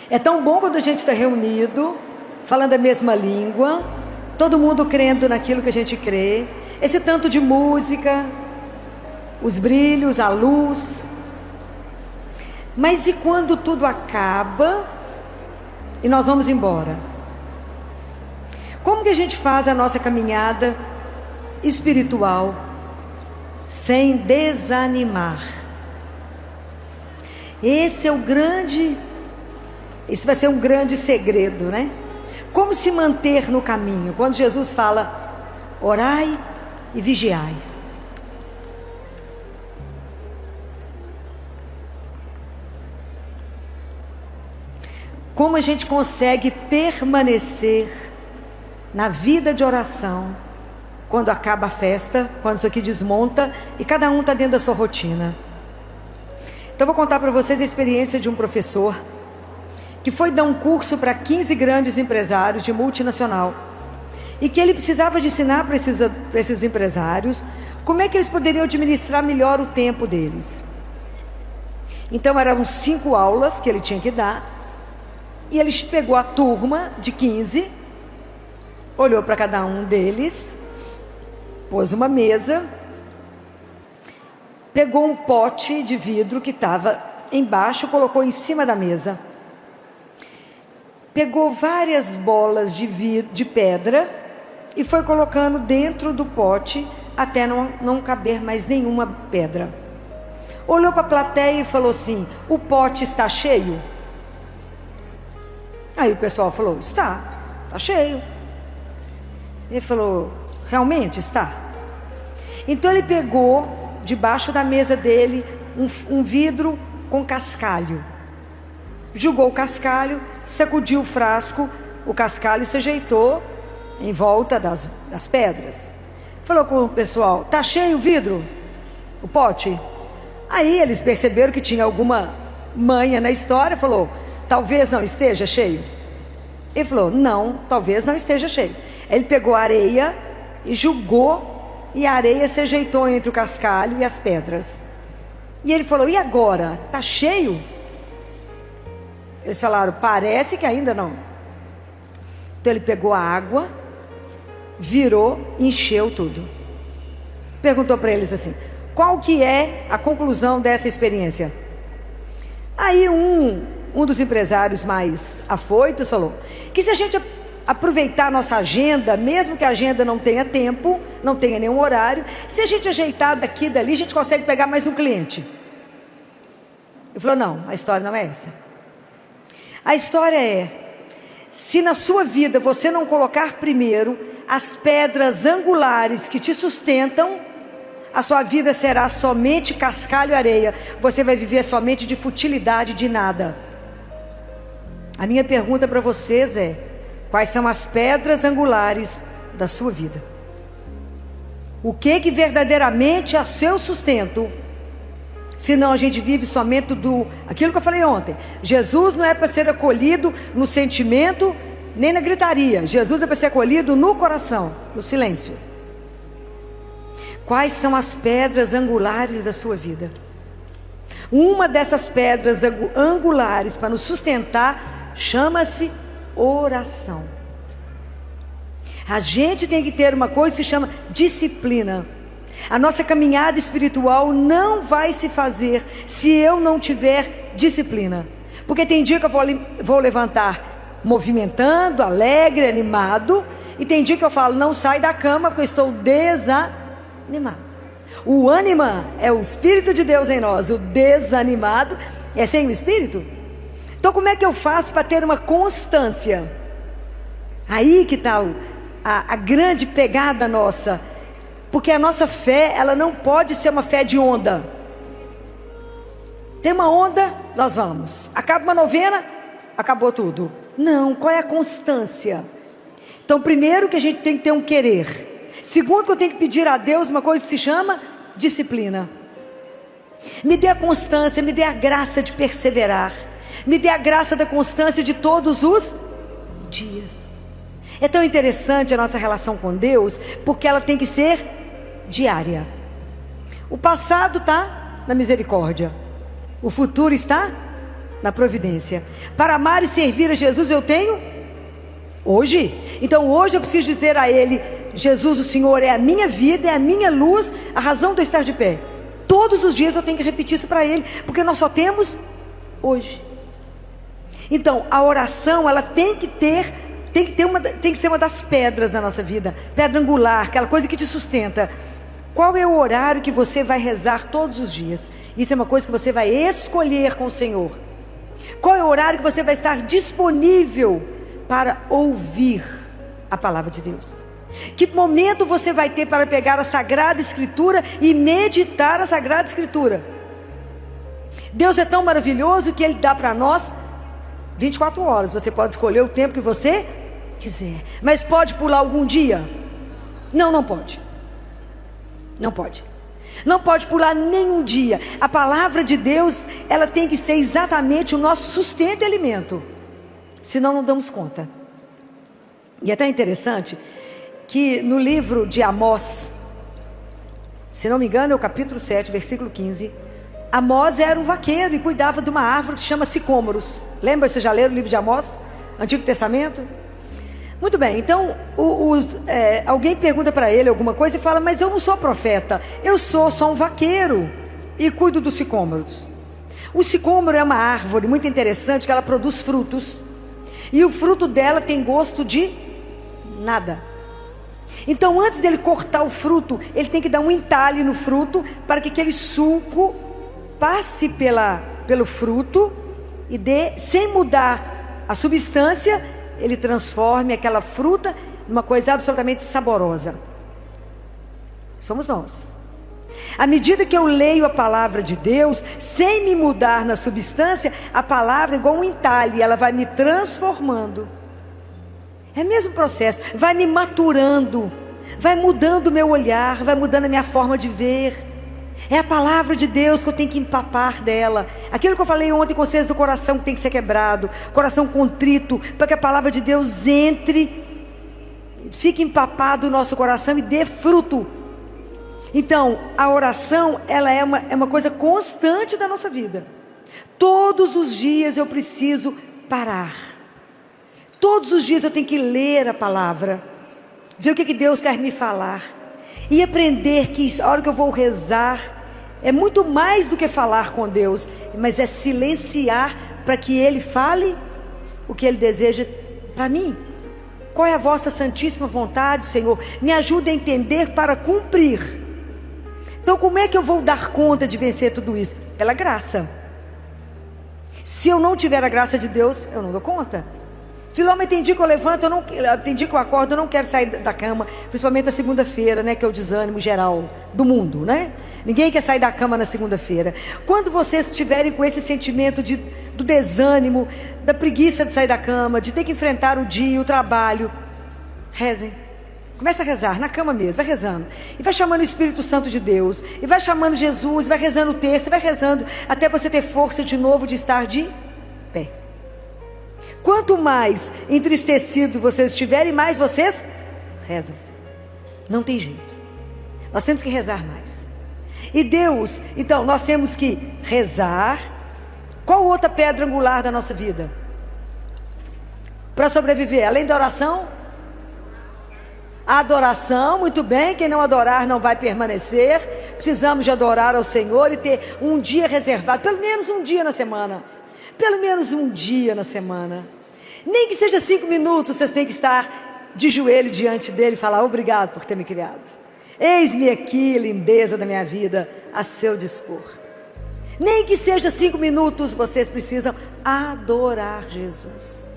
É tão bom quando a gente está reunido, falando a mesma língua, todo mundo crendo naquilo que a gente crê, esse tanto de música, os brilhos, a luz. Mas e quando tudo acaba e nós vamos embora? Como que a gente faz a nossa caminhada espiritual sem desanimar? Esse vai ser um grande segredo, né? Como se manter no caminho? Quando Jesus fala, orai e vigiai. Como a gente consegue permanecer na vida de oração quando acaba a festa, quando isso aqui desmonta e cada um está dentro da sua rotina? Então vou contar para vocês a experiência de um professor que foi dar um curso para 15 grandes empresários de multinacional e que ele precisava de ensinar para esses empresários como é que eles poderiam administrar melhor o tempo deles. Então eram 5 aulas que ele tinha que dar e ele pegou a turma de 15, olhou para cada um deles, pôs uma mesa, pegou um pote de vidro que estava embaixo, colocou em cima da mesa, pegou várias bolas de pedra e foi colocando dentro do pote até não caber mais nenhuma pedra. Olhou para a plateia e falou assim, o pote está cheio? Aí o pessoal falou, está cheio. Ele falou, realmente está? Então ele pegou debaixo da mesa dele um vidro com cascalho, jogou o cascalho, sacudiu o frasco, o cascalho se ajeitou em volta das pedras. Falou com o pessoal, está cheio o vidro? O pote? Aí eles perceberam que tinha alguma manha na história, falou, talvez não esteja cheio. Ele falou, não, talvez não esteja cheio. Ele pegou a areia e jogou, e a areia se ajeitou entre o cascalho e as pedras. E ele falou, e agora? Está cheio? Eles falaram, parece que ainda não. Então ele pegou a água, virou, encheu tudo. Perguntou para eles assim, qual que é a conclusão dessa experiência? Aí um dos empresários mais afoitos falou, que se a gente aproveitar a nossa agenda, mesmo que a agenda não tenha tempo, não tenha nenhum horário, se a gente ajeitar daqui e dali, a gente consegue pegar mais um cliente. Ele falou, não, a história não é essa. A história é, se na sua vida você não colocar primeiro as pedras angulares que te sustentam, a sua vida será somente cascalho e areia. Você vai viver somente de futilidade, de nada. A minha pergunta para vocês é, quais são as pedras angulares da sua vida? O que verdadeiramente é seu sustento? Senão a gente vive somente aquilo que eu falei ontem. Jesus não é para ser acolhido no sentimento, nem na gritaria. Jesus é para ser acolhido no coração, no silêncio. Quais são as pedras angulares da sua vida? Uma dessas pedras angulares para nos sustentar chama-se oração. A gente tem que ter uma coisa que se chama disciplina. A nossa caminhada espiritual não vai se fazer se eu não tiver disciplina. Porque tem dia que eu vou levantar movimentando, alegre, animado, e tem dia que eu falo, não sai da cama porque eu estou desanimado. O ânima é o Espírito de Deus em nós, o desanimado é sem o Espírito. Então como é que eu faço para ter uma constância? Aí que está a grande pegada nossa. Porque a nossa fé, ela não pode ser uma fé de onda. Tem uma onda, nós vamos. Acaba uma novena, acabou tudo. Não, qual é a constância? Então primeiro que a gente tem que ter um querer. Segundo que eu tenho que pedir a Deus uma coisa que se chama disciplina. Me dê a constância, me dê a graça de perseverar. Me dê a graça da constância de todos os dias. É tão interessante a nossa relação com Deus, porque ela tem que ser diária. O passado está na misericórdia, o futuro está na providência. Para amar e servir a Jesus eu tenho hoje. Então hoje eu preciso dizer a Ele: Jesus, o Senhor é a minha vida, é a minha luz, a razão de eu estar de pé. Todos os dias eu tenho que repetir isso para Ele, porque nós só temos hoje. Então a oração, ela tem que ser uma das pedras da nossa vida, pedra angular, aquela coisa que te sustenta. Qual é o horário que você vai rezar todos os dias? Isso é uma coisa que você vai escolher com o Senhor. Qual é o horário que você vai estar disponível para ouvir a palavra de Deus? Que momento você vai ter para pegar a Sagrada Escritura e meditar a Sagrada Escritura? Deus é tão maravilhoso que Ele dá para nós 24 horas. Você pode escolher o tempo que você quiser, mas pode pular algum dia? Não, não pode. Não pode. Não pode pular nenhum dia. A palavra de Deus, ela tem que ser exatamente o nosso sustento e alimento. Senão não damos conta. E é até interessante que no livro de Amós, se não me engano é o capítulo 7, versículo 15, Amós era um vaqueiro e cuidava de uma árvore que se chama sicômoros. Lembra, você já leu o livro de Amós? Antigo Testamento? Muito bem, então alguém pergunta para ele alguma coisa e fala: mas eu não sou profeta, eu sou só um vaqueiro e cuido dos sicômoros. O sicômoro é uma árvore muito interessante, que ela produz frutos, e o fruto dela tem gosto de nada. Então antes dele cortar o fruto, ele tem que dar um entalhe no fruto, para que aquele suco passe pelo fruto e sem mudar a substância, ele transforme aquela fruta numa coisa absolutamente saborosa. Somos nós. À medida que eu leio a palavra de Deus, sem me mudar na substância, a palavra é igual um entalhe, ela vai me transformando. É o mesmo processo, vai me maturando, vai mudando o meu olhar, vai mudando a minha forma de ver. É a palavra de Deus que eu tenho que empapar dela. Aquilo que eu falei ontem com vocês do coração que tem que ser quebrado, coração contrito, para que a palavra de Deus entre, fique empapado o nosso coração e dê fruto. Então, a oração, ela é uma coisa constante da nossa vida. Todos os dias eu preciso parar. Todos os dias eu tenho que ler a palavra, ver o que Deus quer me falar, e aprender que a hora que eu vou rezar, é muito mais do que falar com Deus, mas é silenciar para que Ele fale o que Ele deseja para mim. Qual é a vossa santíssima vontade, Senhor? Me ajude a entender para cumprir. Então como é que eu vou dar conta de vencer tudo isso? Pela graça. Se eu não tiver a graça de Deus, eu não dou conta. Filomena, tem dia que eu levanto, tem dia que eu acordo, eu não quero sair da cama, principalmente na segunda-feira, né, que é o desânimo geral do mundo, né? Ninguém quer sair da cama na segunda-feira. Quando vocês estiverem com esse sentimento do desânimo, da preguiça de sair da cama, de ter que enfrentar o dia, o trabalho, rezem. Começa a rezar, na cama mesmo, vai rezando. E vai chamando o Espírito Santo de Deus, e vai chamando Jesus, vai rezando o terço, vai rezando, até você ter força de novo de estar de pé. Quanto mais entristecido vocês estiverem, mais vocês rezam. Não tem jeito. Nós temos que rezar mais. E Deus, então, nós temos que rezar. Qual outra pedra angular da nossa vida? Para sobreviver, além da oração? A adoração, muito bem. Quem não adorar não vai permanecer. Precisamos de adorar ao Senhor e ter um dia reservado, pelo menos um dia na semana. Pelo menos um dia na semana. Nem que seja 5 minutos, vocês têm que estar de joelho diante dele e falar: obrigado por ter me criado. Eis-me aqui, lindeza da minha vida, a seu dispor. Nem que seja 5 minutos, vocês precisam adorar Jesus.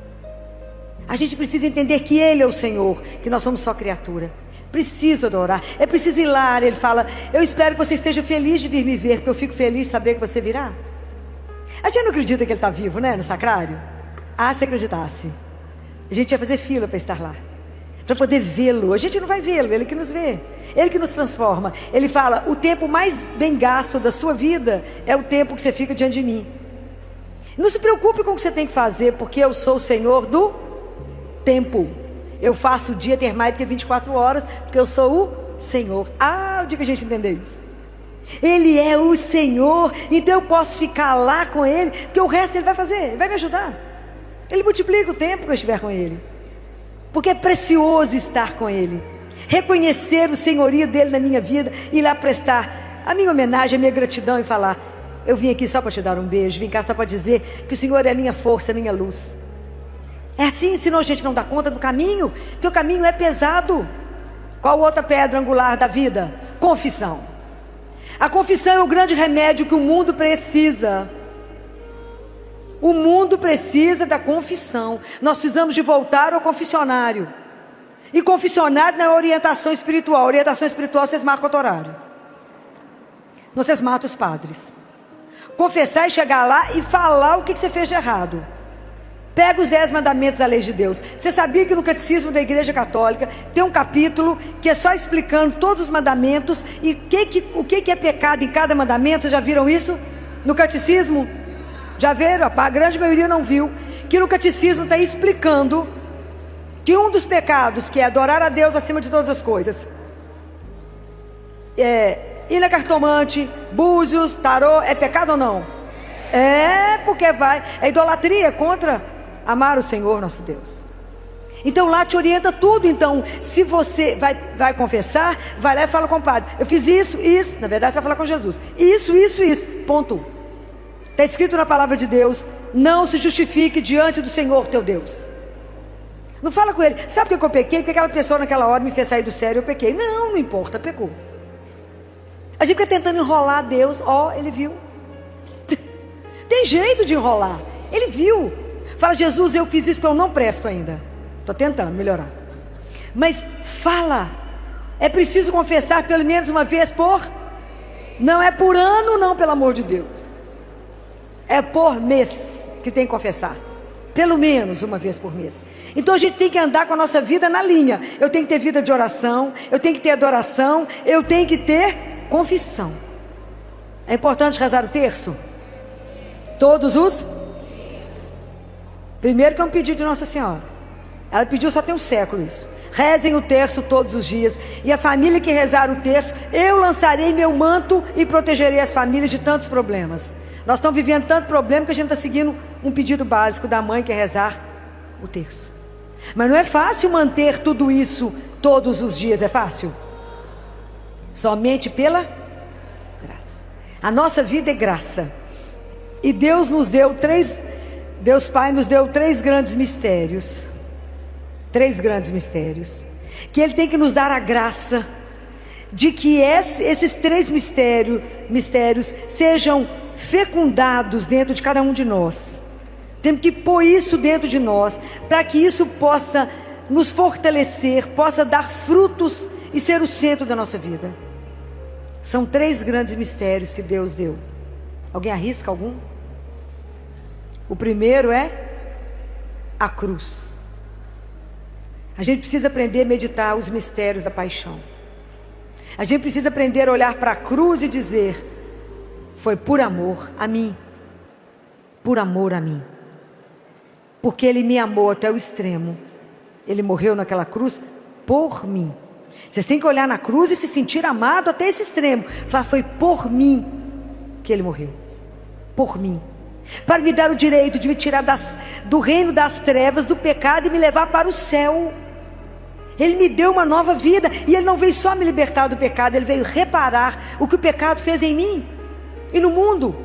A gente precisa entender que Ele é o Senhor, que nós somos só criatura. Preciso adorar, é preciso ir lá. Ele fala: eu espero que você esteja feliz de vir me ver, porque eu fico feliz de saber que você virá. A gente não acredita que Ele está vivo, né, no sacrário? Ah, se acreditasse, a gente ia fazer fila para estar lá, para poder vê-lo. A gente não vai vê-lo, Ele que nos vê, Ele que nos transforma. Ele fala: o tempo mais bem gasto da sua vida é o tempo que você fica diante de mim. Não se preocupe com o que você tem que fazer, porque eu sou o Senhor do tempo. Eu faço o dia ter mais do que 24 horas, porque eu sou o Senhor. Ah, o dia que a gente entender isso. Ele é o Senhor, então eu posso ficar lá com Ele, porque o resto Ele vai fazer, Ele vai me ajudar. Ele multiplica o tempo que eu estiver com Ele, porque é precioso estar com Ele, reconhecer o senhorio dEle na minha vida, e ir lá prestar a minha homenagem, a minha gratidão e falar: eu vim aqui só para te dar um beijo, vim cá só para dizer que o Senhor é a minha força, a minha luz. É assim, senão a gente não dá conta do caminho, porque o caminho é pesado. Qual outra pedra angular da vida? Confissão. A confissão é o grande remédio que o mundo precisa. O mundo precisa da confissão. Nós precisamos de voltar ao confessionário. E confessionário não é orientação espiritual. Orientação espiritual vocês marcam outro horário. Não, vocês matam os padres. Confessar e chegar lá e falar o que você fez de errado. Pega os 10 mandamentos da lei de Deus. Você sabia que no catecismo da Igreja Católica tem um capítulo que é só explicando todos os mandamentos e o que é pecado em cada mandamento? Vocês já viram isso no catecismo? Já viram? A grande maioria não viu. Que no catecismo está explicando que um dos pecados, que é adorar a Deus acima de todas as coisas, ir na cartomante, búzios, tarô, é pecado ou não? É, porque é idolatria, contra amar o Senhor nosso Deus. Então lá te orienta tudo. Então, se você vai confessar, vai lá e fala com o padre: eu fiz isso, na verdade você vai falar com Jesus, isso, ponto. Está escrito na palavra de Deus: não se justifique diante do Senhor teu Deus. Não fala com ele: sabe por que eu pequei? Porque aquela pessoa naquela hora me fez sair do sério, eu pequei. Não importa, pecou. A gente fica tentando enrolar Deus. Ele viu. Tem jeito de enrolar. Ele viu. Fala: Jesus, eu fiz isso porque eu não presto ainda. Estou tentando melhorar. Mas fala. É preciso confessar pelo menos uma vez por... Não é por ano, não, pelo amor de Deus. É por mês que tem que confessar. Pelo menos uma vez por mês. Então a gente tem que andar com a nossa vida na linha. Eu tenho que ter vida de oração, eu tenho que ter adoração, eu tenho que ter confissão. É importante rezar o terço? Todos os... Primeiro que é um pedido de Nossa Senhora. Ela pediu, só tem um século isso. Rezem o terço todos os dias. E a família que rezar o terço, eu lançarei meu manto e protegerei as famílias de tantos problemas. Nós estamos vivendo tanto problema que a gente está seguindo um pedido básico da mãe, que é rezar o terço. Mas não é fácil manter tudo isso todos os dias, é fácil? Somente pela graça. A nossa vida é graça. E Deus Pai nos deu 3 grandes mistérios. 3 grandes mistérios. Que Ele tem que nos dar a graça de que esses 3 mistérios sejam fecundados dentro de cada um de nós. Temos que pôr isso dentro de nós, para que isso possa nos fortalecer, possa dar frutos e ser o centro da nossa vida. São 3 grandes mistérios que Deus deu. Alguém arrisca algum? O primeiro é a cruz. A gente precisa aprender a meditar os mistérios da paixão. A gente precisa aprender a olhar para a cruz e dizer: foi por amor a mim. Por amor a mim. Porque Ele me amou até o extremo. Ele morreu naquela cruz por mim. Vocês têm que olhar na cruz e se sentir amado até esse extremo. Falar: foi por mim que Ele morreu. Por mim. Para me dar o direito de me tirar do reino das trevas, do pecado, e me levar para o céu. Ele me deu uma nova vida. E Ele não veio só me libertar do pecado, Ele veio reparar o que o pecado fez em mim e no mundo.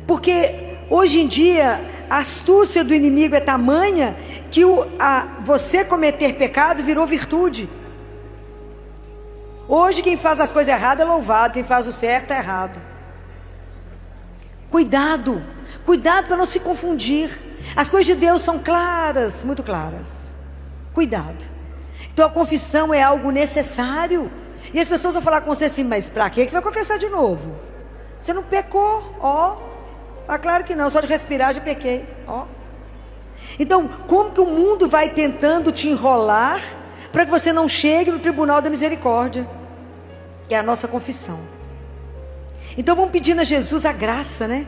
Porque hoje em dia a astúcia do inimigo é tamanha que você cometer pecado virou virtude. Hoje quem faz as coisas erradas é louvado, quem faz o certo é errado. Cuidado para não se confundir. As coisas de Deus são claras, muito claras. Cuidado. Então a confissão é algo necessário. E as pessoas vão falar com você assim: mas para que você vai confessar de novo? Você não pecou? Claro que não, só de respirar já pequei. Então, como que o mundo vai tentando te enrolar para que você não chegue no tribunal da misericórdia, que é a nossa confissão? Então vamos pedindo a Jesus a graça, né?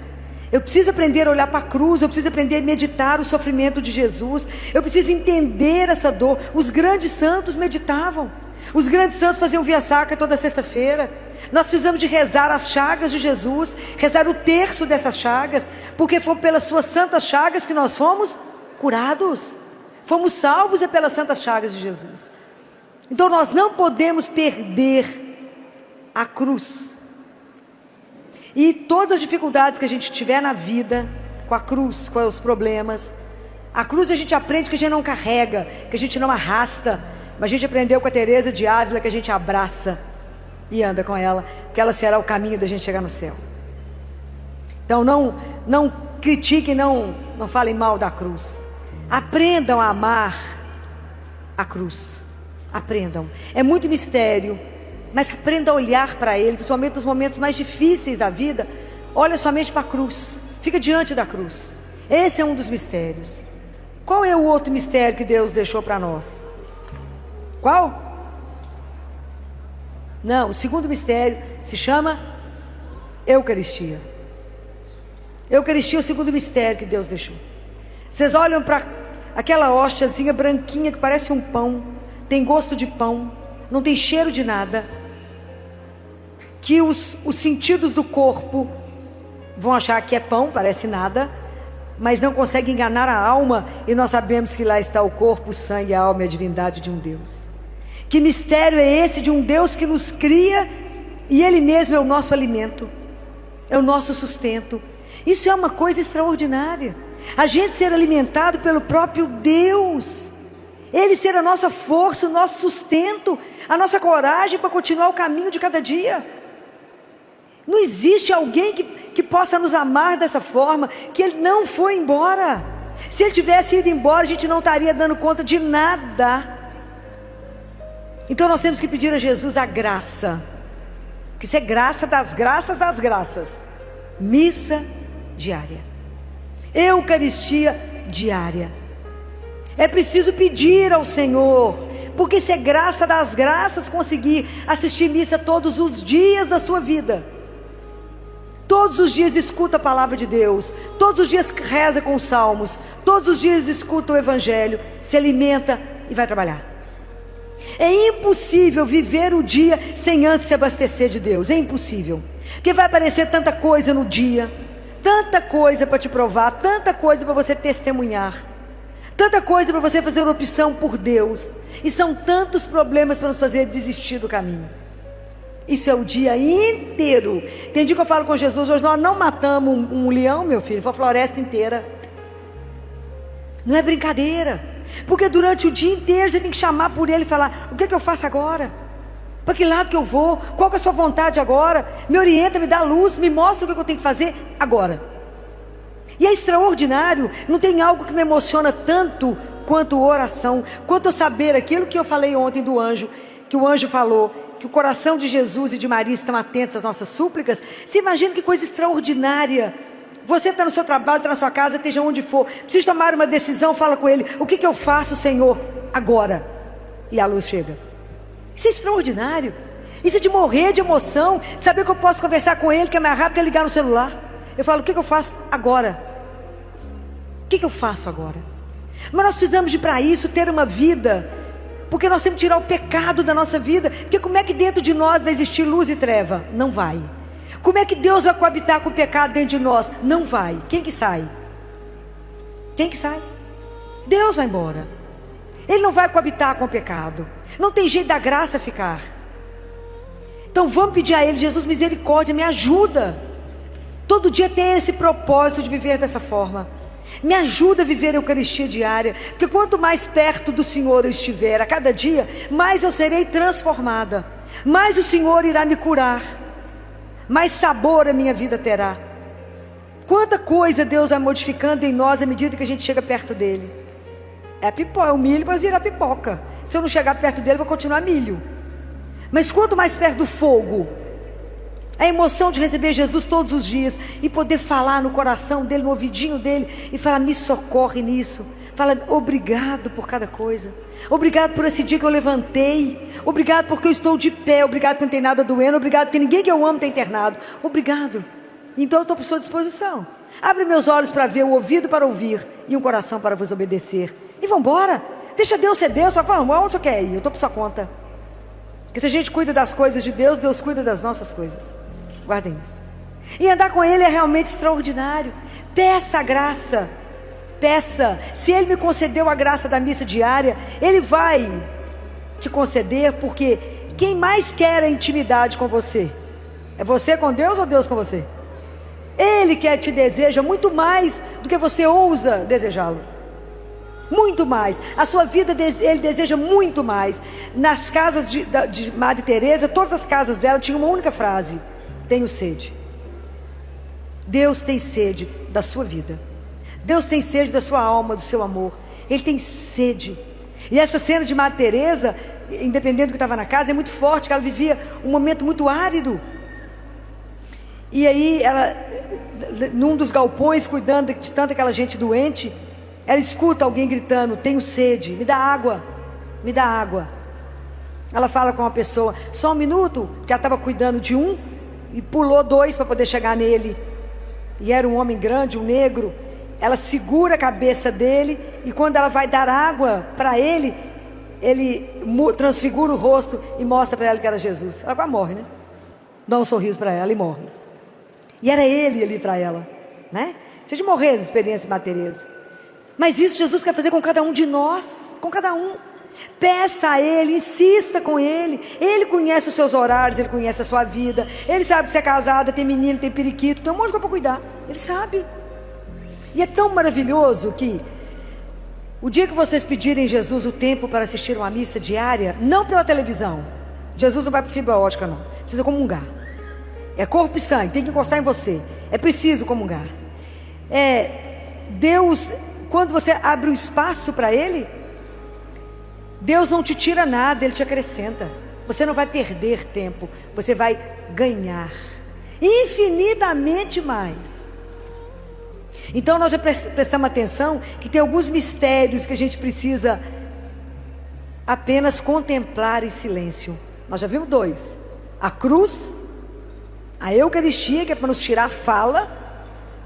Eu preciso aprender a olhar para a cruz, eu preciso aprender a meditar o sofrimento de Jesus, eu preciso entender essa dor. Os grandes santos meditavam. Os grandes santos faziam via sacra toda sexta-feira. Nós precisamos de rezar as chagas de Jesus, rezar o terço dessas chagas, porque foi pelas suas santas chagas que nós fomos curados. Fomos salvos pelas santas chagas de Jesus. Então nós não podemos perder a cruz. E todas as dificuldades que a gente tiver na vida, com a cruz, com os problemas, a cruz a gente aprende que a gente não carrega, que a gente não arrasta, mas a gente aprendeu com a Teresa de Ávila que a gente abraça e anda com ela, porque ela será o caminho da gente chegar no céu. Então não critiquem, não falem mal da cruz. Aprendam a amar a cruz. Aprendam. É muito mistério, mas aprenda a olhar para ele, principalmente nos momentos mais difíceis da vida. Olha somente para a cruz, fica diante da cruz. Esse é um dos mistérios. Qual é o outro mistério que Deus deixou para nós? Qual? Não, o segundo mistério se chama Eucaristia. Eucaristia é o segundo mistério que Deus deixou. Vocês olham para aquela hóstiazinha branquinha que parece um pão, tem gosto de pão, não tem cheiro de nada, que os sentidos do corpo vão achar que é pão, parece nada, mas não consegue enganar a alma, e nós sabemos que lá está o corpo, o sangue, a alma e a divindade de um Deus. Que mistério é esse de um Deus que nos cria, e Ele mesmo é o nosso alimento, é o nosso sustento. Isso é uma coisa extraordinária, a gente ser alimentado pelo próprio Deus, Ele ser a nossa força, o nosso sustento, a nossa coragem para continuar o caminho de cada dia. Não existe alguém que possa nos amar dessa forma, que Ele não foi embora. Se Ele tivesse ido embora, a gente não estaria dando conta de nada. Então nós temos que pedir a Jesus a graça, que isso é graça das graças das graças. Missa diária, Eucaristia diária. É preciso pedir ao Senhor, porque isso é graça das graças, conseguir assistir missa todos os dias da sua vida. Todos os dias escuta a palavra de Deus, todos os dias reza com os salmos, todos os dias escuta o Evangelho, se alimenta e vai trabalhar. É impossível viver o dia sem antes se abastecer de Deus, é impossível, porque vai aparecer tanta coisa no dia, tanta coisa para te provar, tanta coisa para você testemunhar, tanta coisa para você fazer uma opção por Deus, e são tantos problemas para nos fazer desistir do caminho. Isso é o dia inteiro. Tem dia que eu falo com Jesus, hoje nós não matamos um leão, meu filho, foi a floresta inteira. Não é brincadeira, porque durante o dia inteiro você tem que chamar por Ele e falar: o que é que eu faço agora? Para que lado que eu vou? Qual que é a sua vontade agora? Me orienta, me dá luz, me mostra o que eu tenho que fazer agora. E é extraordinário, não tem algo que me emociona tanto quanto oração, quanto eu saber aquilo que eu falei ontem do anjo, que o anjo falou, que o coração de Jesus e de Maria estão atentos às nossas súplicas. Você imagina que coisa extraordinária. Você está no seu trabalho, está na sua casa, esteja onde for, precisa tomar uma decisão, fala com Ele: o que eu faço, Senhor, agora? E a luz chega. Isso é extraordinário. Isso é de morrer de emoção, de saber que eu posso conversar com Ele, que é mais rápido que ligar no celular. Eu falo: o que eu faço agora? O que eu faço agora? Mas nós precisamos de, para isso, ter uma vida, porque nós temos que tirar o pecado da nossa vida. Porque como é que dentro de nós vai existir luz e treva? Não vai. Como é que Deus vai coabitar com o pecado dentro de nós? Não vai. Quem que sai? Quem que sai? Deus vai embora. Ele não vai coabitar com o pecado. Não tem jeito da graça ficar. Então vamos pedir a Ele: Jesus, misericórdia, me ajuda. Todo dia ter esse propósito de viver dessa forma. Me ajuda a viver a Eucaristia diária, porque quanto mais perto do Senhor eu estiver a cada dia, mais eu serei transformada, mais o Senhor irá me curar, mais sabor a minha vida terá. Quanta coisa Deus vai modificando em nós à medida que a gente chega perto dele. É a pipoca, o milho vai virar pipoca. Se eu não chegar perto dele, eu vou continuar milho. Mas quanto mais perto do fogo, a emoção de receber Jesus todos os dias e poder falar no coração dele, no ouvidinho dele, e falar: me socorre nisso. Fala: obrigado por cada coisa, obrigado por esse dia que eu levantei, obrigado porque eu estou de pé, obrigado porque não tem nada doendo, obrigado porque ninguém que eu amo está internado, obrigado. Então eu estou por sua disposição. Abre meus olhos para ver, o ouvido para ouvir e um coração para vos obedecer. E vamos embora. Deixa Deus ser Deus. Fala: vamos, aonde você quer ir? Eu estou por sua conta. Porque se a gente cuida das coisas de Deus, Deus cuida das nossas coisas. Guardem isso. E andar com Ele é realmente extraordinário. Peça a graça. Peça. Se Ele me concedeu a graça da missa diária, Ele vai te conceder, porque quem mais quer a intimidade com você? É você com Deus ou Deus com você? Ele quer te deseja muito mais do que você ousa desejá-lo. Muito mais. A sua vida Ele deseja muito mais. Nas casas de Madre Teresa, todas as casas dela tinham uma única frase: tenho sede. Deus tem sede da sua vida. Deus tem sede da sua alma, do seu amor. Ele tem sede. E essa cena de Madre Teresa, independente do que estava na casa, é muito forte, que ela vivia um momento muito árido. E aí ela, num dos galpões, cuidando de tanta aquela gente doente, ela escuta alguém gritando: tenho sede, me dá água, me dá água. Ela fala com uma pessoa: só um minuto, porque ela estava cuidando de um e pulou 2 para poder chegar nele. E era um homem grande, um negro. Ela segura a cabeça dele, e quando ela vai dar água para ele, ele transfigura o rosto e mostra para ela que era Jesus. Ela quase morre, né? Dá um sorriso para ela e morre. E era ele ali para ela, né? Você de morrer as experiências de Madre Teresa. Mas isso Jesus quer fazer com cada um de nós, com cada um. Peça a Ele, insista com Ele. Ele conhece os seus horários, Ele conhece a sua vida. Ele sabe que você é casada, tem menino, tem periquito, tem um monte de coisa para cuidar. Ele sabe. E é tão maravilhoso que o dia que vocês pedirem Jesus o tempo para assistir uma missa diária, não pela televisão. Jesus não vai para fibra ótica, não. Precisa comungar. É corpo e sangue, tem que encostar em você. É preciso comungar. Deus, quando você abre um espaço para Ele, Deus não te tira nada, Ele te acrescenta. Você não vai perder tempo, você vai ganhar infinitamente mais. Então nós já prestamos atenção que tem alguns mistérios que a gente precisa apenas contemplar em silêncio. Nós já vimos 2: a cruz, a Eucaristia, que é para nos tirar a fala,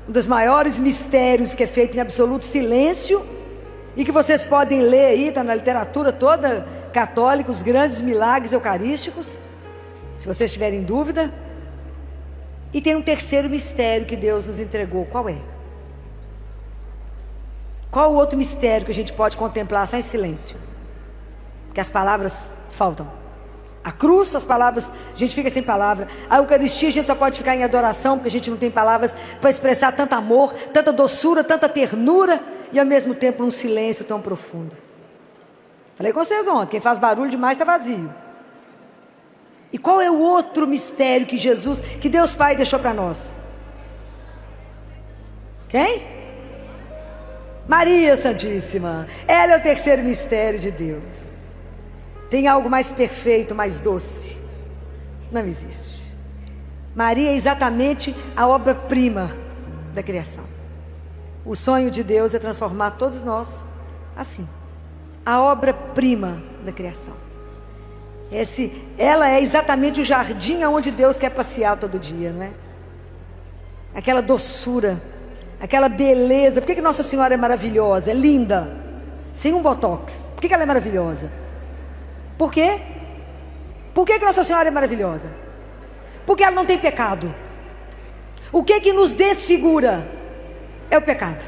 um dos maiores mistérios que é feito em absoluto silêncio, e que vocês podem ler aí, está na literatura toda católica, os grandes milagres eucarísticos, se vocês tiverem dúvida. E tem um terceiro mistério que Deus nos entregou. Qual é? Qual o outro mistério que a gente pode contemplar só em silêncio? Porque as palavras faltam. A cruz, as palavras, a gente fica sem palavra. A Eucaristia, a gente só pode ficar em adoração, porque a gente não tem palavras para expressar tanto amor, tanta doçura, tanta ternura, e ao mesmo tempo um silêncio tão profundo. Falei com vocês ontem, quem faz barulho demais está vazio. E qual é o outro mistério que Jesus, que Deus Pai deixou para nós? Quem? Maria Santíssima. Ela é o terceiro mistério de Deus. Tem algo mais perfeito, mais doce? Não existe. Maria é exatamente a obra-prima da criação. O sonho de Deus é transformar todos nós assim. A obra-prima da criação. Ela é exatamente o jardim onde Deus quer passear todo dia, não é? Aquela doçura, aquela beleza. Por que Nossa Senhora é maravilhosa, é linda, sem um botox? Por que ela é maravilhosa? Por quê? Por que Nossa Senhora é maravilhosa? Porque ela não tem pecado. O que nos desfigura é o pecado.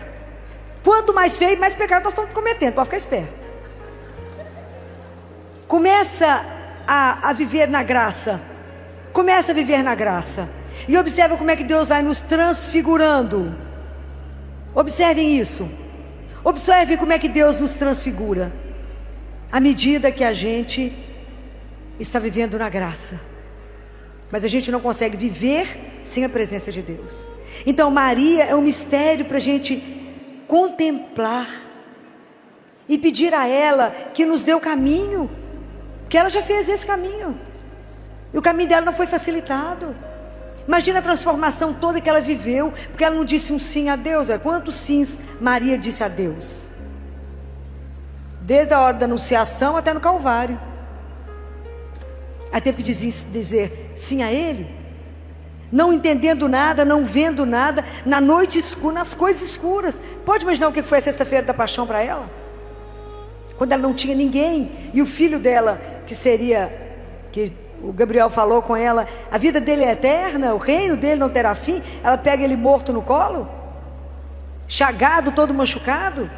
Quanto mais feio, mais pecado nós estamos cometendo. Pode ficar esperto. Começa a viver na graça. Começa a viver na graça. E observa como é que Deus vai nos transfigurando. Observem isso. Observem como é que Deus nos transfigura. À medida que a gente está vivendo na graça. Mas a gente não consegue viver sem a presença de Deus. Então Maria é um mistério para a gente contemplar. E pedir a ela que nos dê o caminho. Porque ela já fez esse caminho. E o caminho dela não foi facilitado. Imagina a transformação toda que ela viveu. Porque ela não disse um sim a Deus. Quantos sims Maria disse a Deus? Desde a hora da anunciação até no Calvário. Aí teve que dizer sim a Ele. Não entendendo nada, não vendo nada. Na noite escura, nas coisas escuras. Pode imaginar o que foi a sexta-feira da paixão para ela? Quando ela não tinha ninguém. E o filho dela, que seria que o Gabriel falou com ela, a vida dele é eterna, o reino dele não terá fim. Ela pega ele morto no colo, chagado, todo machucado,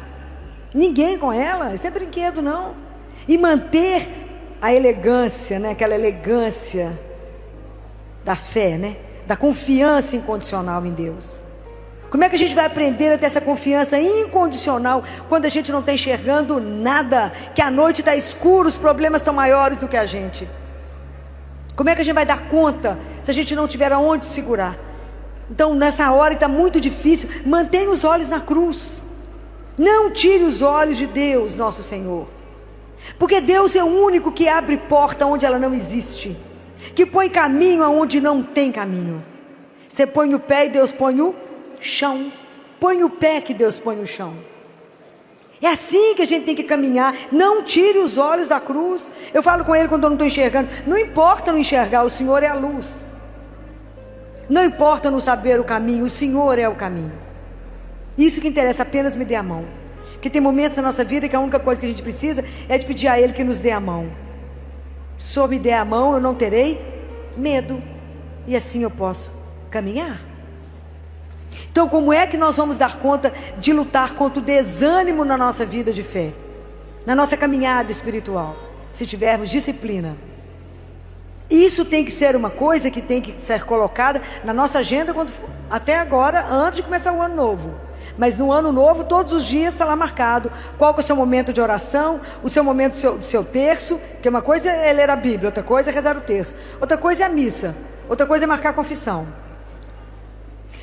ninguém com ela, isso não é brinquedo não. E manter a elegância, né? Aquela elegância da fé, né? Da confiança incondicional em Deus. Como é que a gente vai aprender a ter essa confiança incondicional quando a gente não está enxergando nada, que a noite está escura, os problemas estão maiores do que a gente? Como é que a gente vai dar conta se a gente não tiver aonde segurar? Então, nessa hora está muito difícil, mantenha os olhos na cruz. Não tire os olhos de Deus, nosso Senhor. Porque Deus é o único que abre porta onde ela não existe, que põe caminho aonde não tem caminho. Você põe o pé e Deus põe o chão. Põe o pé que Deus põe o chão. É assim que a gente tem que caminhar. Não tire os olhos da cruz. Eu falo com ele quando eu não estou enxergando. Não importa não enxergar, o Senhor é a luz. Não importa não saber o caminho, o Senhor é o caminho. Isso que interessa, apenas me dê a mão. Porque tem momentos na nossa vida que a única coisa que a gente precisa é de pedir a Ele que nos dê a mão. Se o Senhor me der a mão, eu não terei medo. E assim eu posso caminhar. Então, como é que nós vamos dar conta de lutar contra o desânimo na nossa vida de fé? Na nossa caminhada espiritual? Se tivermos disciplina. Isso tem que ser uma coisa que tem que ser colocada na nossa agenda até agora, antes de começar o ano novo. Mas no ano novo, todos os dias está lá marcado qual que é o seu momento de oração, o seu momento do seu terço, porque uma coisa é ler a Bíblia, outra coisa é rezar o terço, outra coisa é a missa, outra coisa é marcar a confissão.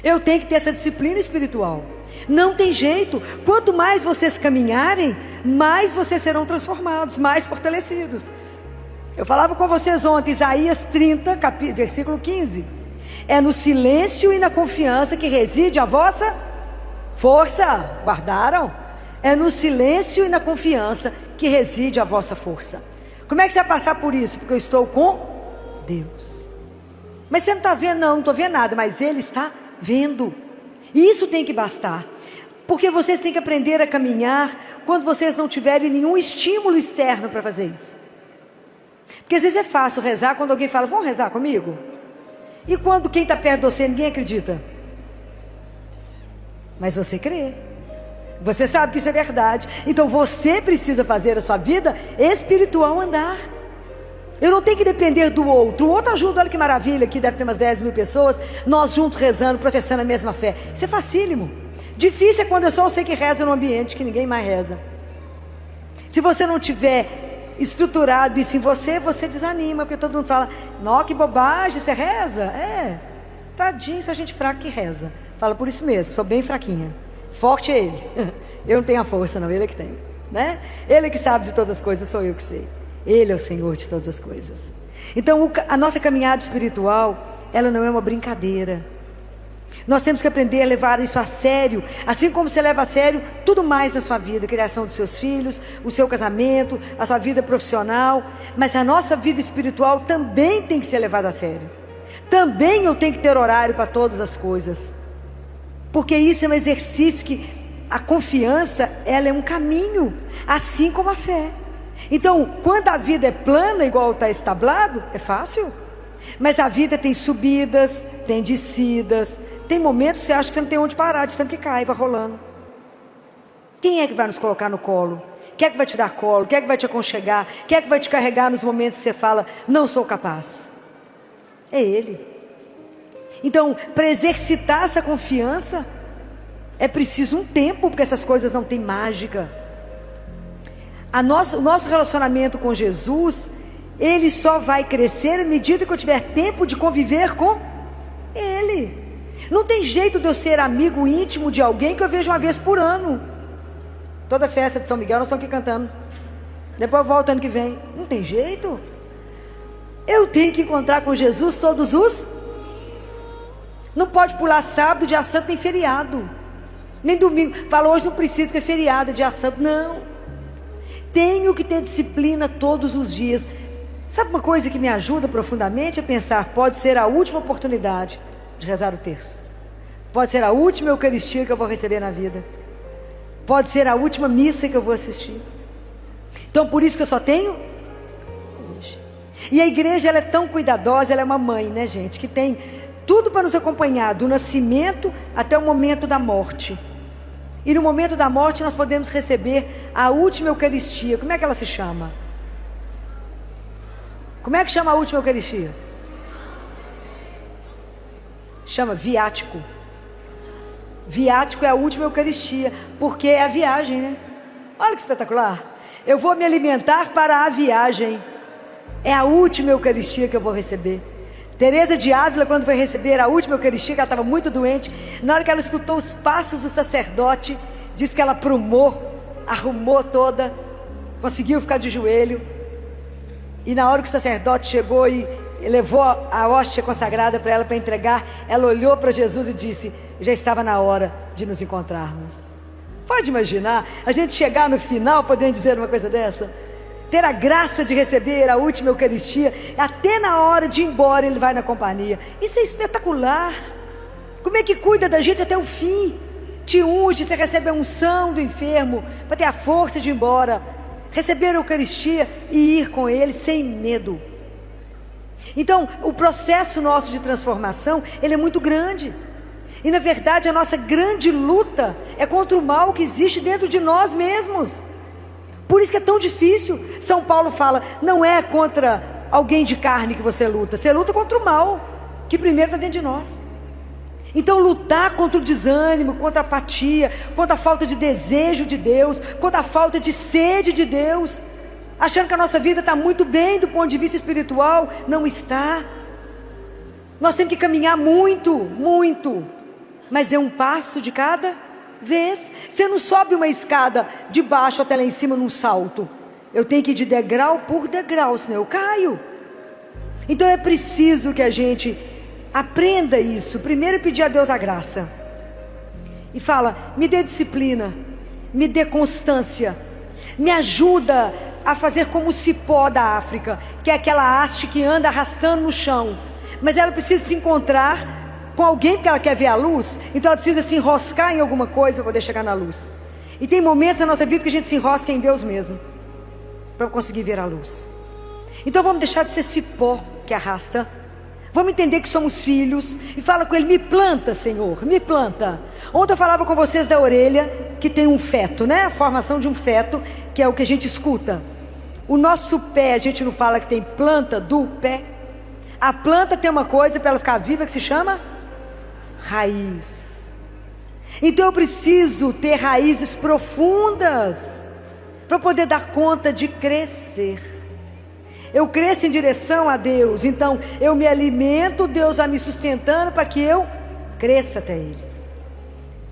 Eu tenho que ter essa disciplina espiritual. Não tem jeito. Quanto mais vocês caminharem, mais vocês serão transformados, mais fortalecidos. Eu falava com vocês ontem, Isaías 30, versículo 15. É no silêncio e na confiança que reside a vossa força. Guardaram? É no silêncio e na confiança que reside a vossa força. Como é que você vai passar por isso? Porque eu estou com Deus. Mas você não está vendo? Não estou vendo nada, mas Ele está vendo. E isso tem que bastar. Porque vocês têm que aprender a caminhar quando vocês não tiverem nenhum estímulo externo para fazer isso. Porque às vezes é fácil rezar quando alguém fala, vamos rezar comigo? E quando quem está perto de você, ninguém acredita. Mas você crê. Você sabe que isso é verdade. Então você precisa fazer a sua vida espiritual andar. Eu não tenho que depender do outro. O outro ajuda, olha que maravilha, aqui deve ter umas 10 mil pessoas, nós juntos rezando, professando a mesma fé. Isso é facílimo. Difícil é quando é só você que reza no ambiente, que ninguém mais reza. Se você não tiver estruturado isso em você, você desanima, porque todo mundo fala, não, que bobagem, você reza? É, tadinho, só gente fraca que reza. Fala por isso mesmo, sou bem fraquinha. Forte é ele. Eu não tenho a força não, ele é que tem, né? Ele é que sabe de todas as coisas, sou eu que sei. Ele é o Senhor de todas as coisas. Então a nossa caminhada espiritual, ela não é uma brincadeira. Nós temos que aprender a levar isso a sério, assim como você leva a sério tudo mais na sua vida, a criação dos seus filhos, o seu casamento, a sua vida profissional. Mas a nossa vida espiritual também tem que ser levada a sério. Também eu tenho que ter horário para todas as coisas. Porque isso é um exercício que a confiança, ela é um caminho, assim como a fé. Então, quando a vida é plana, igual está establado, é fácil. Mas a vida tem subidas, tem descidas, tem momentos que você acha que você não tem onde parar, de tanto que cai, vai rolando. Quem é que vai nos colocar no colo? Quem é que vai te dar colo? Quem é que vai te aconchegar? Quem é que vai te carregar nos momentos que você fala, não sou capaz? É Ele. Então, para exercitar essa confiança, é preciso um tempo, porque essas coisas não têm mágica. O nosso relacionamento com Jesus, ele só vai crescer à medida que eu tiver tempo de conviver com Ele. Não tem jeito de eu ser amigo íntimo de alguém que eu vejo uma vez por ano. Toda festa de São Miguel nós estamos aqui cantando. Depois eu volto ano que vem. Não tem jeito. Eu tenho que encontrar com Jesus todos os... Não pode pular sábado, dia santo, nem feriado. Nem domingo. Fala, hoje não preciso porque é feriado, é dia santo. Não. Tenho que ter disciplina todos os dias. Sabe uma coisa que me ajuda profundamente a pensar? Pode ser a última oportunidade de rezar o terço. Pode ser a última Eucaristia que eu vou receber na vida. Pode ser a última missa que eu vou assistir. Então por isso que eu só tenho hoje. E a igreja, ela é tão cuidadosa, ela é uma mãe, né, gente, que tem tudo para nos acompanhar, do nascimento até o momento da morte. E no momento da morte nós podemos receber a última Eucaristia. Como é que ela se chama? Como é que chama a última Eucaristia? Chama viático. Viático é a última Eucaristia, porque é a viagem, né? Olha que espetacular. Eu vou me alimentar para a viagem. É a última Eucaristia que eu vou receber. Teresa de Ávila, quando foi receber a última Eucaristia, que ela estava muito doente, na hora que ela escutou os passos do sacerdote, diz que ela arrumou toda, conseguiu ficar de joelho. E na hora que o sacerdote chegou e levou a hóstia consagrada para ela para entregar, ela olhou para Jesus e disse: já estava na hora de nos encontrarmos. Pode imaginar a gente chegar no final podendo dizer uma coisa dessa? Ter a graça de receber a última Eucaristia, até na hora de ir embora ele vai na companhia. Isso é espetacular. Como é que cuida da gente até o fim? Te unge, você recebe a unção do enfermo para ter a força de ir embora, receber a Eucaristia e ir com ele sem medo. Então o processo nosso de transformação, ele é muito grande. E na verdade a nossa grande luta é contra o mal que existe dentro de nós mesmos. Por isso que é tão difícil. São Paulo fala, não é contra alguém de carne que você luta contra o mal, que primeiro está dentro de nós. Então lutar contra o desânimo, contra a apatia, contra a falta de desejo de Deus, contra a falta de sede de Deus, achando que a nossa vida está muito bem do ponto de vista espiritual, não está. Nós temos que caminhar muito, muito, mas é um passo de cada vez. Você não sobe uma escada de baixo até lá em cima num salto. Eu tenho que ir de degrau por degrau, senão eu caio. Então é preciso que a gente aprenda isso. Primeiro pedir a Deus a graça. E fala, me dê disciplina, me dê constância, me ajuda a fazer como o cipó da África, que é aquela haste que anda arrastando no chão, mas ela precisa se encontrar com alguém porque ela quer ver a luz, então ela precisa se enroscar em alguma coisa para poder chegar na luz. E tem momentos na nossa vida que a gente se enrosca em Deus mesmo, para conseguir ver a luz. Então vamos deixar de ser cipó que arrasta, vamos entender que somos filhos, e fala com Ele, me planta Senhor, me planta. Ontem eu falava com vocês da orelha, que tem um feto, né? A formação de um feto, que é o que a gente escuta. O nosso pé, a gente não fala que tem planta do pé? A planta tem uma coisa para ela ficar viva que se chama raiz. Então eu preciso ter raízes profundas para poder dar conta de crescer. Eu cresço em direção a Deus, então eu me alimento, Deus vai me sustentando para que eu cresça até Ele.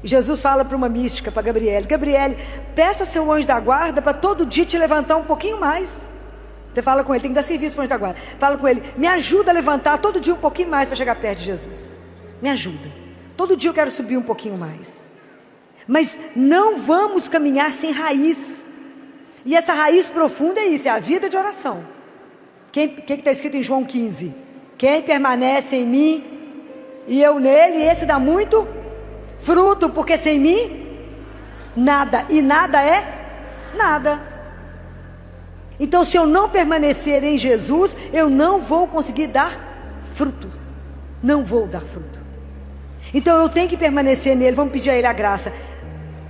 E Jesus fala para uma mística, para Gabriele: Gabriele, peça seu anjo da guarda para todo dia te levantar um pouquinho mais. Você fala com ele, tem que dar serviço para o anjo da guarda. Fala com ele, me ajuda a levantar todo dia um pouquinho mais para chegar perto de Jesus. Me ajuda. Todo dia eu quero subir um pouquinho mais. Mas não vamos caminhar sem raiz. E essa raiz profunda é isso, é a vida de oração. Quem que está escrito em João 15? Quem permanece em mim e eu nele, esse dá muito fruto, porque sem mim nada, e nada é nada. Então se eu não permanecer em Jesus, eu não vou conseguir dar fruto. Não vou dar fruto. Então eu tenho que permanecer nele. Vamos pedir a Ele a graça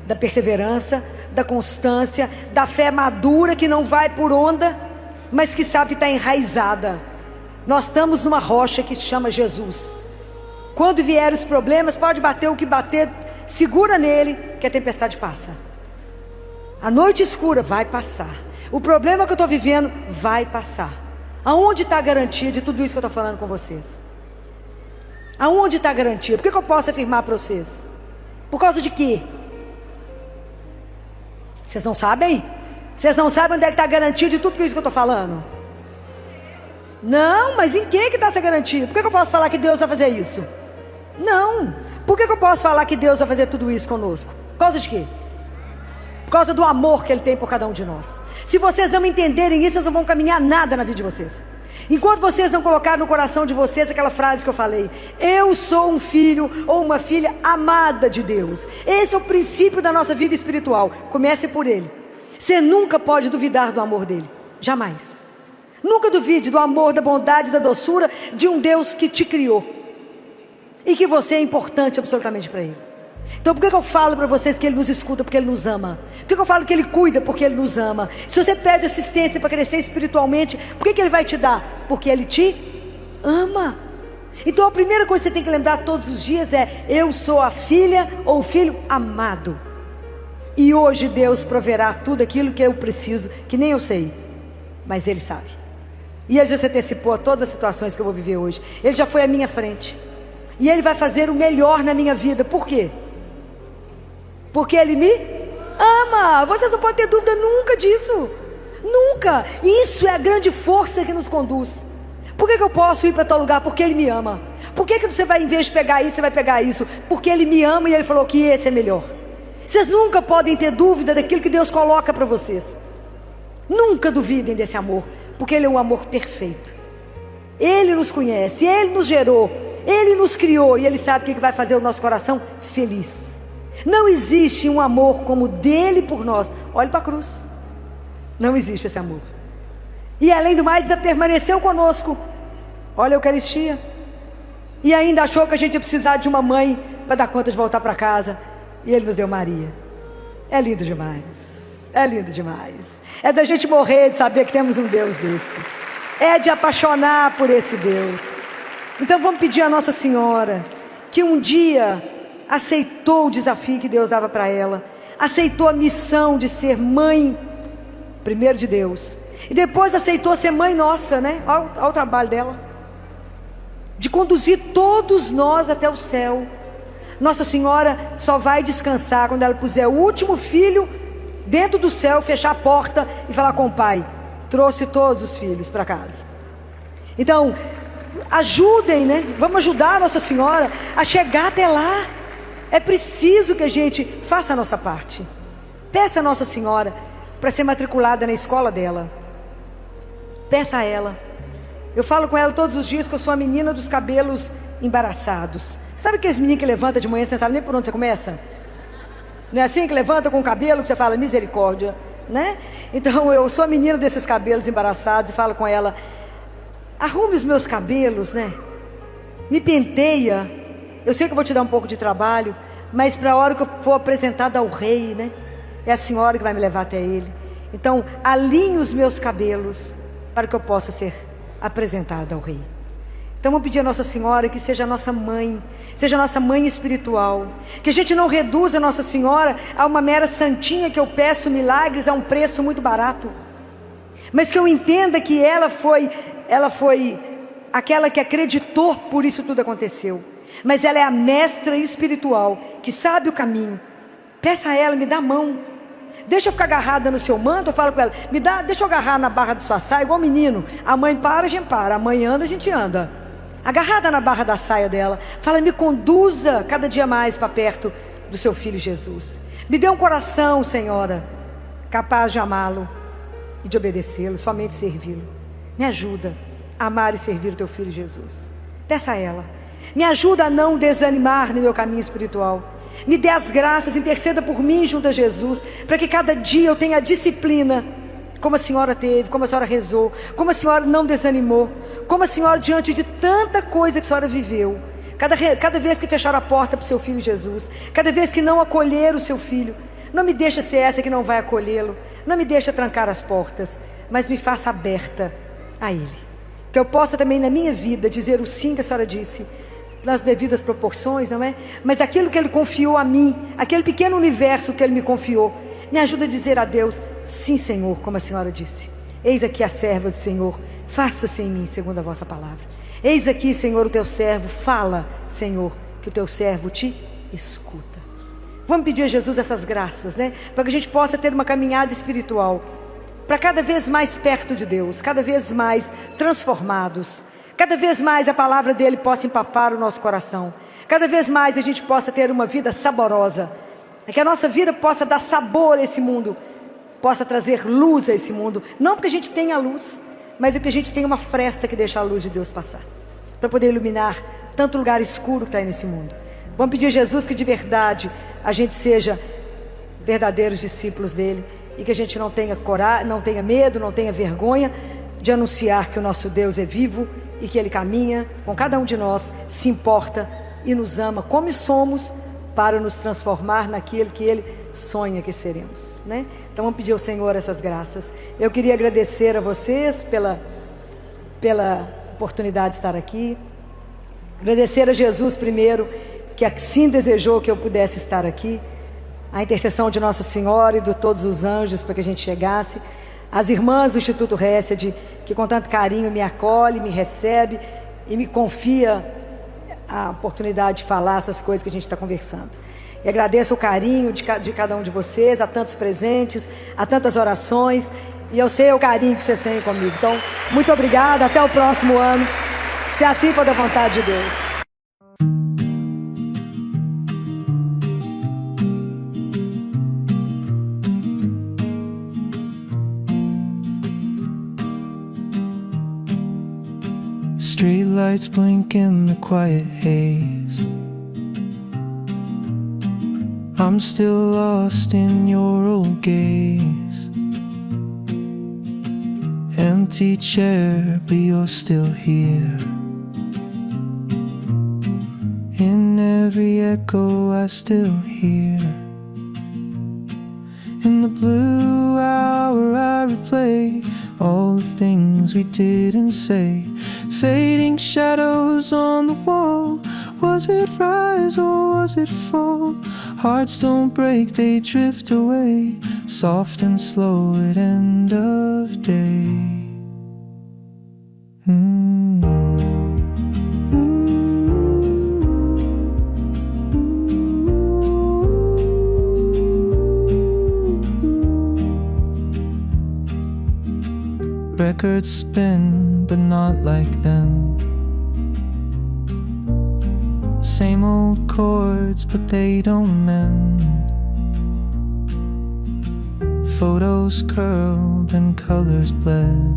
da perseverança, da constância, da fé madura que não vai por onda, mas que sabe que está enraizada. Nós estamos numa rocha que se chama Jesus. Quando vier os problemas, pode bater o que bater, segura nele que a tempestade passa. A noite escura vai passar. O problema que eu estou vivendo vai passar. Aonde está a garantia de tudo isso que eu estou falando com vocês? Aonde está a garantia? Por que eu posso afirmar para vocês? Por causa de quê? Vocês não sabem? Vocês não sabem onde é que está a garantia de tudo isso que eu estou falando? Não, mas em que está essa garantia? Por que eu posso falar que Deus vai fazer isso? Não. Por que eu posso falar que Deus vai fazer tudo isso conosco? Por causa de quê? Por causa do amor que Ele tem por cada um de nós. Se vocês não entenderem isso, vocês não vão caminhar nada na vida de vocês. Enquanto vocês não colocarem no coração de vocês aquela frase que eu falei: eu sou um filho ou uma filha amada de Deus. Esse é o princípio da nossa vida espiritual. Comece por Ele. Você nunca pode duvidar do amor dEle. Jamais. Nunca duvide do amor, da bondade, da doçura de um Deus que te criou e que você é importante absolutamente para Ele. Então por que eu falo para vocês que Ele nos escuta? Porque Ele nos ama. Por que eu falo que Ele cuida? Porque Ele nos ama. Se você pede assistência para crescer espiritualmente, por que Ele vai te dar? Porque Ele te ama. Então a primeira coisa que você tem que lembrar todos os dias é: eu sou a filha ou o filho amado. E hoje Deus proverá tudo aquilo que eu preciso, que nem eu sei, mas Ele sabe. E Ele já se antecipou a todas as situações que eu vou viver hoje. Ele já foi à minha frente. E Ele vai fazer o melhor na minha vida. Por quê? Porque Ele me ama. Vocês não podem ter dúvida nunca disso. Nunca. Isso é a grande força que nos conduz. Por que eu posso ir para tal lugar? Porque Ele me ama. Por que você vai, em vez de pegar isso, você vai pegar isso? Porque Ele me ama e Ele falou que esse é melhor. Vocês nunca podem ter dúvida daquilo que Deus coloca para vocês. Nunca duvidem desse amor, porque Ele é um amor perfeito. Ele nos conhece, Ele nos gerou, Ele nos criou e Ele sabe o que vai fazer o nosso coração feliz. Não existe um amor como o dele por nós. Olhe para a cruz. Não existe esse amor. E além do mais, ainda permaneceu conosco. Olha a Eucaristia. E ainda achou que a gente ia precisar de uma mãe para dar conta de voltar para casa. E Ele nos deu Maria. É lindo demais. É lindo demais. É da gente morrer de saber que temos um Deus desse. É de apaixonar por esse Deus. Então vamos pedir a Nossa Senhora, que um dia aceitou o desafio que Deus dava para ela, aceitou a missão de ser mãe, primeiro de Deus, e depois aceitou ser mãe nossa, né? Olha o trabalho dela, de conduzir todos nós até o céu. Nossa Senhora só vai descansar quando ela puser o último filho dentro do céu, fechar a porta e falar com o Pai: trouxe todos os filhos para casa. Então, ajudem, né? Vamos ajudar a Nossa Senhora a chegar até lá. É preciso que a gente faça a nossa parte. Peça a Nossa Senhora para ser matriculada na escola dela. Peça a ela. Eu falo com ela todos os dias que eu sou a menina dos cabelos embaraçados. Sabe aqueles meninos que levantam de manhã, você não sabe nem por onde você começa? Não é assim que levanta com o cabelo que você fala misericórdia, né? Então eu sou a menina desses cabelos embaraçados e falo com ela: arrume os meus cabelos, né? Me penteia. Eu sei que eu vou te dar um pouco de trabalho, mas para a hora que eu for apresentada ao rei, né? É a senhora que vai me levar até ele. Então alinhe os meus cabelos para que eu possa ser apresentada ao rei. Então vamos pedir a Nossa Senhora que seja a nossa mãe, seja a nossa mãe espiritual, que a gente não reduza a Nossa Senhora a uma mera santinha que eu peço milagres a um preço muito barato, mas que eu entenda que ela foi aquela que acreditou, por isso tudo aconteceu, mas ela é a mestra espiritual que sabe o caminho. Peça a ela: me dá a mão, deixa eu ficar agarrada no seu manto. Eu falo com ela: deixa eu agarrar na barra da sua saia, igual menino. A mãe para, a gente para, a mãe anda, a gente anda. Agarrada na barra da saia dela, fala: me conduza cada dia mais para perto do seu filho Jesus. Me dê um coração, Senhora, capaz de amá-lo e de obedecê-lo, somente servi-lo. Me ajuda a amar e servir o teu filho Jesus. Peça a ela. Me ajuda a não desanimar no meu caminho espiritual. Me dê as graças, interceda por mim junto a Jesus, para que cada dia eu tenha a disciplina, como a senhora teve, como a senhora rezou, como a senhora não desanimou, como a senhora, diante de tanta coisa que a senhora viveu, cada vez que fechar a porta para o seu filho Jesus, cada vez que não acolher o seu filho, não me deixa ser essa que não vai acolhê-lo, não me deixa trancar as portas, mas me faça aberta a Ele, que eu possa também na minha vida dizer o sim que a senhora disse, nas devidas proporções, não é? Mas aquilo que Ele confiou a mim, aquele pequeno universo que Ele me confiou, me ajuda a dizer a Deus: sim, Senhor, como a senhora disse. Eis aqui a serva do Senhor, faça-se em mim segundo a vossa palavra. Eis aqui, Senhor, o teu servo, fala, Senhor, que o teu servo te escuta. Vamos pedir a Jesus essas graças, né? Para que a gente possa ter uma caminhada espiritual, para cada vez mais perto de Deus, cada vez mais transformados, cada vez mais a palavra dele possa empapar o nosso coração, cada vez mais a gente possa ter uma vida saborosa, que a nossa vida possa dar sabor a esse mundo, possa trazer luz a esse mundo, não porque a gente tenha luz, mas é porque a gente tem uma fresta que deixa a luz de Deus passar, para poder iluminar tanto lugar escuro que está aí nesse mundo. Vamos pedir a Jesus que de verdade a gente seja verdadeiros discípulos dele, e que a gente não tenha coragem, não tenha medo, não tenha vergonha de anunciar que o nosso Deus é vivo e que Ele caminha com cada um de nós, se importa e nos ama como somos, para nos transformar naquilo que Ele sonha que seremos, né? Então vamos pedir ao Senhor essas graças. Eu queria agradecer a vocês pela oportunidade de estar aqui. Agradecer a Jesus primeiro, que assim desejou que eu pudesse estar aqui. A intercessão de Nossa Senhora e de todos os anjos para que a gente chegasse. As irmãs do Instituto Hesed, que com tanto carinho me acolhe, me recebe e me confia a oportunidade de falar essas coisas que a gente está conversando. E agradeço o carinho de cada um de vocês, a tantos presentes, a tantas orações, e eu sei o carinho que vocês têm comigo. Então, muito obrigada, até o próximo ano, se assim for da vontade de Deus. Streetlights blink in the quiet haze. I'm still lost in your old gaze. Empty chair, but you're still here. In every echo I still hear. In the blue hour I replay all the things we didn't say. Fading shadows on the wall. Was it rise or was it fall? Hearts don't break, they drift away. Soft and slow at end of day. Records spin, but not like then. Same old chords, but they don't mend. Photos curled and colors bled,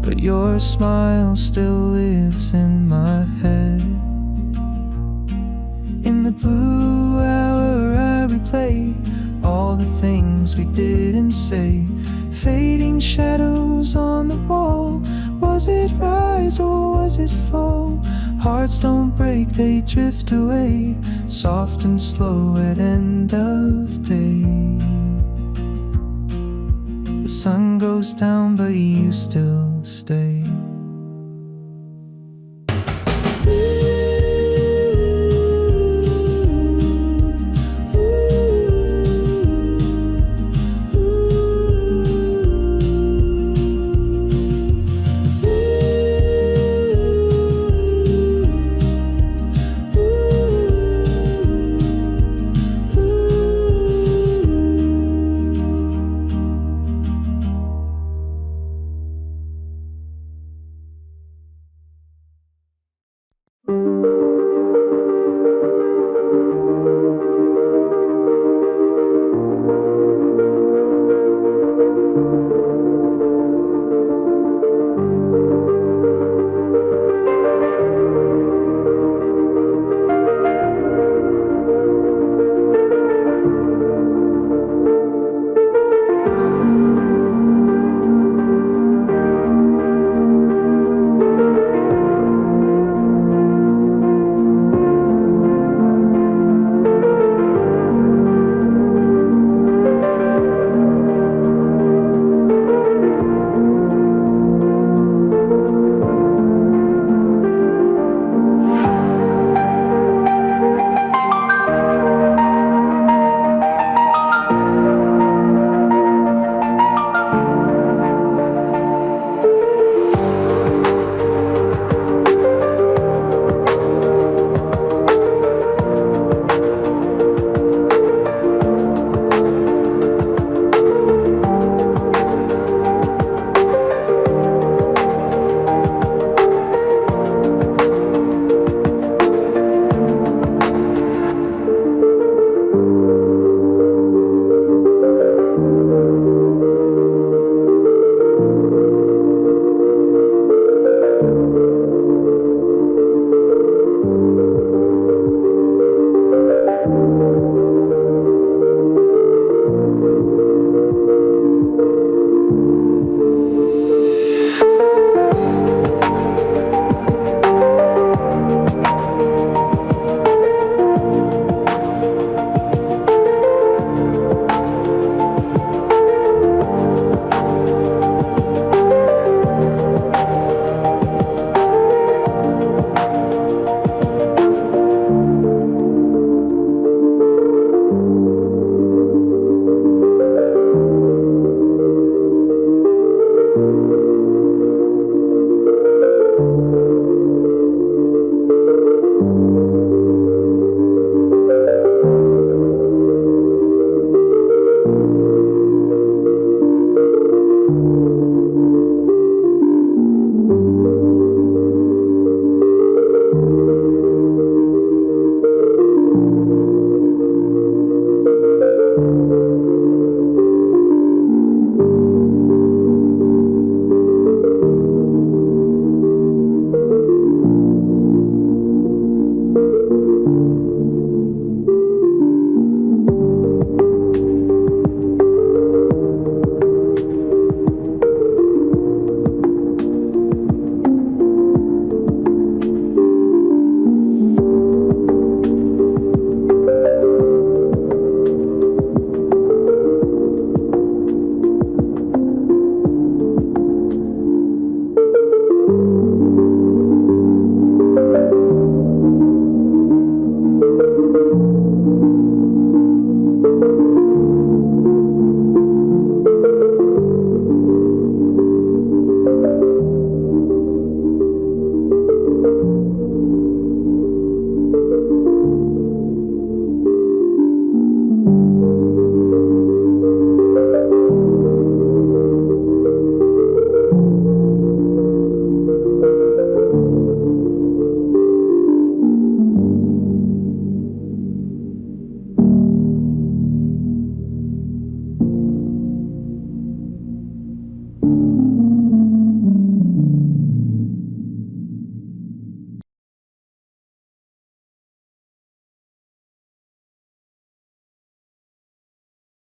but your smile still lives in my head. In the blue hour I replay all the things we didn't say. Fading shadows on the wall. Was it rise or was it fall? Hearts don't break, they drift away. Soft and slow at end of day. The sun goes down but you still stay.